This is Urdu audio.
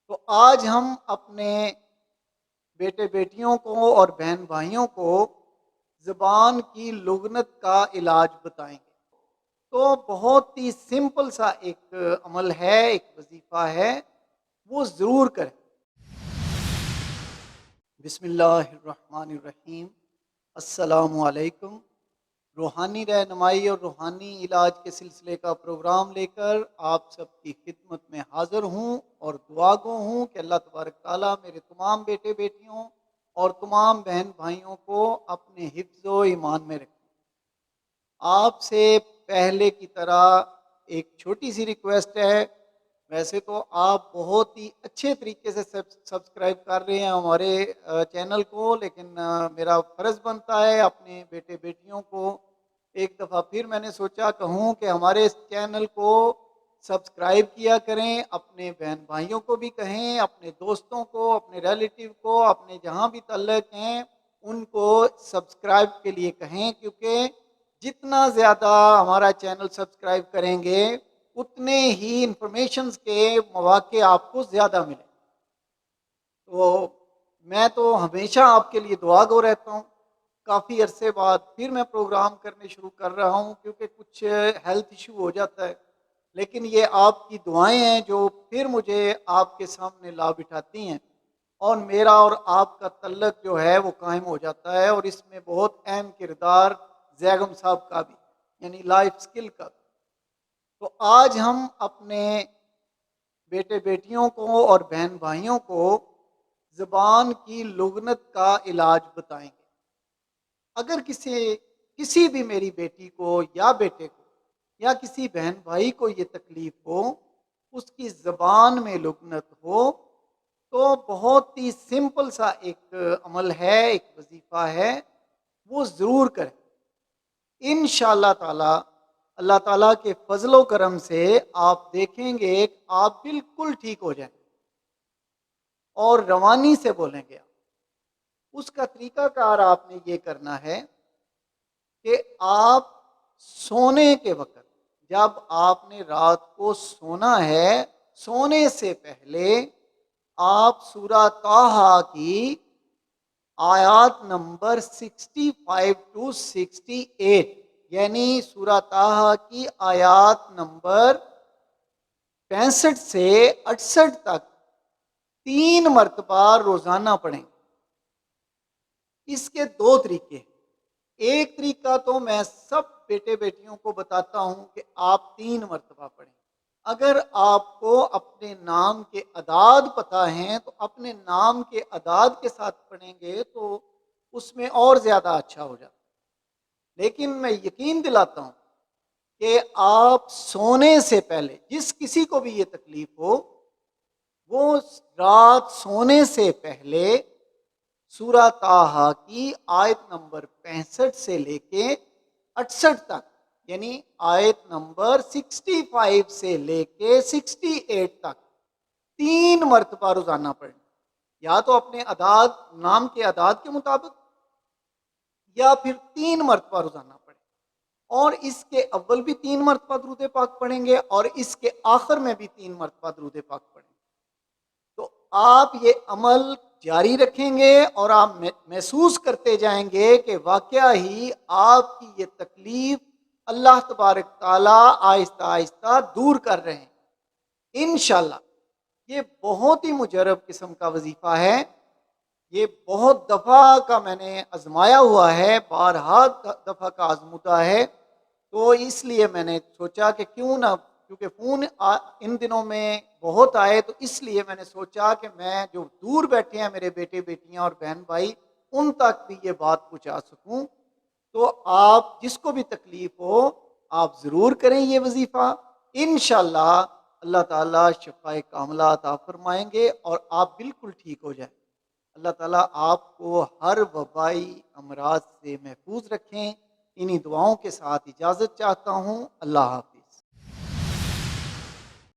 تو آج ہم اپنے بیٹے بیٹیوں کو اور بہن بھائیوں کو زبان کی لغنت کا علاج بتائیں گے۔ تو بہت ہی سمپل سا ایک عمل ہے، ایک وظیفہ ہے، وہ ضرور کریں۔ بسم اللہ الرحمن الرحیم۔ السلام علیکم۔ روحانی رہنمائی اور روحانی علاج کے سلسلے کا پروگرام لے کر آپ سب کی خدمت میں حاضر ہوں اور دعا گو ہوں کہ اللہ تبارک تعالیٰ میرے تمام بیٹے بیٹیوں اور تمام بہن بھائیوں کو اپنے حفظ و ایمان میں رکھیں۔ آپ سے پہلے کی طرح ایک چھوٹی سی ریکویسٹ ہے۔ ویسے تو آپ بہت ہی اچھے طریقے سے سبسکرائب کر رہے ہیں ہمارے چینل کو، لیکن میرا فرض بنتا ہے اپنے بیٹے بیٹیوں کو ایک دفعہ پھر میں نے سوچا کہوں کہ ہمارے اس چینل کو سبسکرائب کیا کریں، اپنے بہن بھائیوں کو بھی کہیں، اپنے دوستوں کو، اپنے ریلیٹیو کو، اپنے جہاں بھی تعلق ہیں ان کو سبسکرائب کے لیے کہیں، کیونکہ جتنا زیادہ ہمارا چینل سبسکرائب کریں گے اتنے ہی انفارمیشنز کے مواقع آپ کو زیادہ ملیں۔ تو میں تو ہمیشہ آپ کے لیے دعا گو رہتا ہوں۔ کافی عرصے بعد پھر میں پروگرام کرنے شروع کر رہا ہوں، کیونکہ کچھ ہیلتھ ایشو ہو جاتا ہے، لیکن یہ آپ کی دعائیں ہیں جو پھر مجھے آپ کے سامنے لا بٹھاتی ہیں، اور میرا اور آپ کا تعلق جو ہے وہ قائم ہو جاتا ہے، اور اس میں بہت اہم کردار زیغم صاحب کا بھی، یعنی لائف سکل کا بھی۔ تو آج ہم اپنے بیٹے بیٹیوں کو اور بہن بھائیوں کو زبان کی لغنت کا علاج بتائیں گے۔ اگر کسی بھی میری بیٹی کو یا بیٹے کو یا کسی بہن بھائی کو یہ تکلیف ہو، اس کی زبان میں لغنت ہو، تو بہت ہی سمپل سا ایک عمل ہے، ایک وظیفہ ہے، وہ ضرور کریں۔ انشاءاللہ تعالی اللہ تعالیٰ کے فضل و کرم سے آپ دیکھیں گے کہ آپ بالکل ٹھیک ہو جائیں اور روانی سے بولیں گے۔ اس کا طریقہ کار آپ نے یہ کرنا ہے کہ آپ سونے کے وقت، جب آپ نے رات کو سونا ہے، سونے سے پہلے آپ سورہ طٰہٰ کی آیات نمبر 65 to 68، یعنی سورہ طٰہٰ کی آیات نمبر 65 سے 68 تک 3 مرتبہ روزانہ پڑھیں۔ اس کے 2 طریقے ہیں۔ ایک طریقہ تو میں سب بیٹے بیٹیوں کو بتاتا ہوں کہ آپ 3 مرتبہ پڑھیں۔ اگر آپ کو اپنے نام کے اعداد پتہ ہیں تو اپنے نام کے اعداد کے ساتھ پڑھیں گے تو اس میں اور زیادہ اچھا ہو جاتا ہے۔ لیکن میں یقین دلاتا ہوں کہ آپ سونے سے پہلے، جس کسی کو بھی یہ تکلیف ہو، وہ رات سونے سے پہلے سورہ طٰہٰ کی آیت نمبر 65 سے لے کے 68 تک، یعنی آیت نمبر 65 سے لے کے 68 تک 3 مرتبہ روزانہ پڑھیں، یا تو اپنے اعداد، نام کے اعداد کے مطابق، یا پھر 3 مرتبہ روزانہ پڑھیں۔ اور اس کے اول بھی 3 مرتبہ درود پاک پڑھیں گے اور اس کے آخر میں بھی 3 مرتبہ درود پاک پڑھیں گے۔ تو آپ یہ عمل جاری رکھیں گے اور آپ محسوس کرتے جائیں گے کہ واقعہ ہی آپ کی یہ تکلیف اللہ تبارک تعالیٰ آہستہ آہستہ دور کر رہے ہیں انشاءاللہ۔ یہ بہت ہی مجرب قسم کا وظیفہ ہے، یہ بہت دفعہ کا میں نے آزمایا ہوا ہے، بارہا دفعہ کا آزمودہ ہے، تو اس لیے میں نے سوچا کہ کیوں نہ، کیونکہ فون ان دنوں میں بہت آئے، تو اس لیے میں نے سوچا کہ میں جو دور بیٹھے ہیں میرے بیٹے بیٹیاں اور بہن بھائی، ان تک بھی یہ بات پہنچا سکوں۔ تو آپ جس کو بھی تکلیف ہو، آپ ضرور کریں یہ وظیفہ، انشاءاللہ اللہ تعالیٰ شفائے کاملہ عطا فرمائیں گے اور آپ بالکل ٹھیک ہو جائیں۔ اللہ تعالیٰ آپ کو ہر وبائی امراض سے محفوظ رکھیں۔ انہی دعاؤں کے ساتھ اجازت چاہتا ہوں۔ اللہ حافظ۔